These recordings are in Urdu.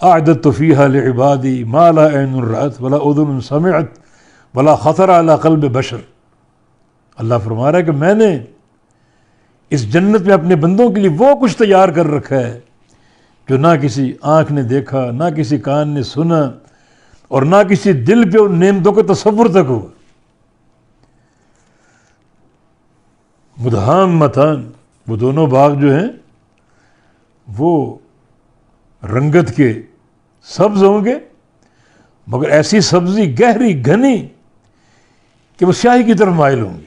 اعددت فیہا لعبادی ما لا عین رأت ولا اذن سمعت ولا خطر علی قلب بشر. اللہ فرما رہا ہے کہ میں نے اس جنت میں اپنے بندوں کے لیے وہ کچھ تیار کر رکھا ہے جو نہ کسی آنکھ نے دیکھا، نہ کسی کان نے سنا، اور نہ کسی دل پہ ان نعمتوں کا تصور تک ہوا. مدہامتان، وہ دونوں باغ جو ہیں وہ رنگت کے سبز ہوں گے، مگر ایسی سبزی گہری گھنی کہ وہ سیاہی کی طرف مائل ہوں گے،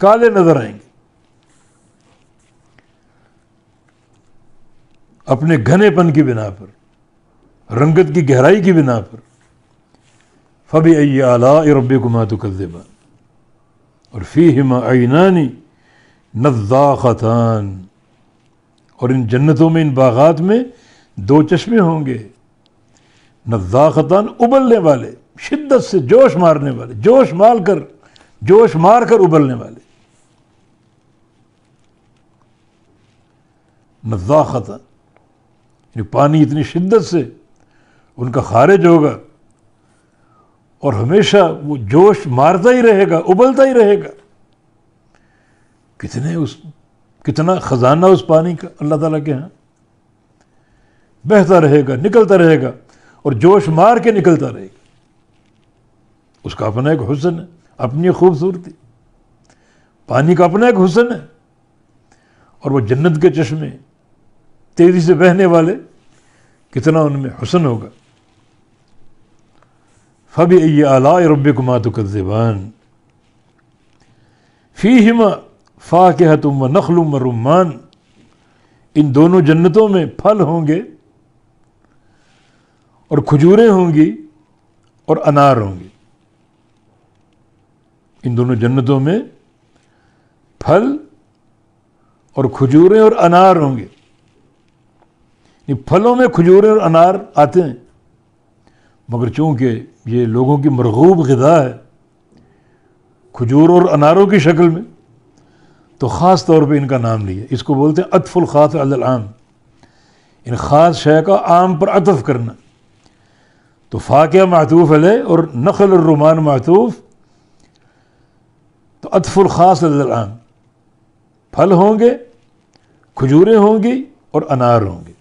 کالے نظر آئیں گے اپنے گھنے پن کی بنا پر، رنگت کی گہرائی کی بنا پر. فَبِأَيِّ آلَاءِ رَبِّكُمَا تُكَذِّبَانِ. اور فِيهِمَا عَيْنَانِ نَضَّاخَتَانِ، اور ان جنتوں میں، ان باغات میں دو چشمے ہوں گے. نضاختان، ابلنے والے، شدت سے جوش مارنے والے، جوش مار کر ابلنے والے. نضاختان یعنی پانی اتنی شدت سے ان کا خارج ہوگا اور ہمیشہ وہ جوش مارتا ہی رہے گا، ابلتا ہی رہے گا. کتنا خزانہ اس پانی کا اللہ تعالیٰ کے ہاں، بہتا رہے گا، نکلتا رہے گا اور جوش مار کے نکلتا رہے گا. اس کا اپنا ایک حسن ہے، اپنی خوبصورتی، پانی کا اپنا ایک حسن ہے. اور وہ جنت کے چشمے تیزی سے بہنے والے، کتنا ان میں حسن ہوگا. فَبِأَيِّ آلَاءِ رَبِّكُمَا تُكَذِّبَانِ. فِيهِمَا فَاكِهَةٌ وَنَخْلٌ وَرُمَّانٌ. ان دونوں جنتوں میں پھل ہوں گے اور کھجوریں ہوں گی اور انار ہوں گے. ان دونوں جنتوں میں پھل اور کھجوریں اور انار ہوں گے. پھلوں میں کھجوریں اور انار آتے ہیں، مگر چونکہ یہ لوگوں کی مرغوب غذا ہے کھجور اور اناروں کی شکل میں، تو خاص طور پہ ان کا نام لیا. اس کو بولتے ہیں عطف الخاص علی العام، ان خاص شے کا عام پر عطف کرنا. تو فاکہہ معطوف علیہ اور نخل الرمان معطوف، تو عطف الخاص علی العام. پھل ہوں گے، کھجوریں ہوں گی اور انار ہوں گے.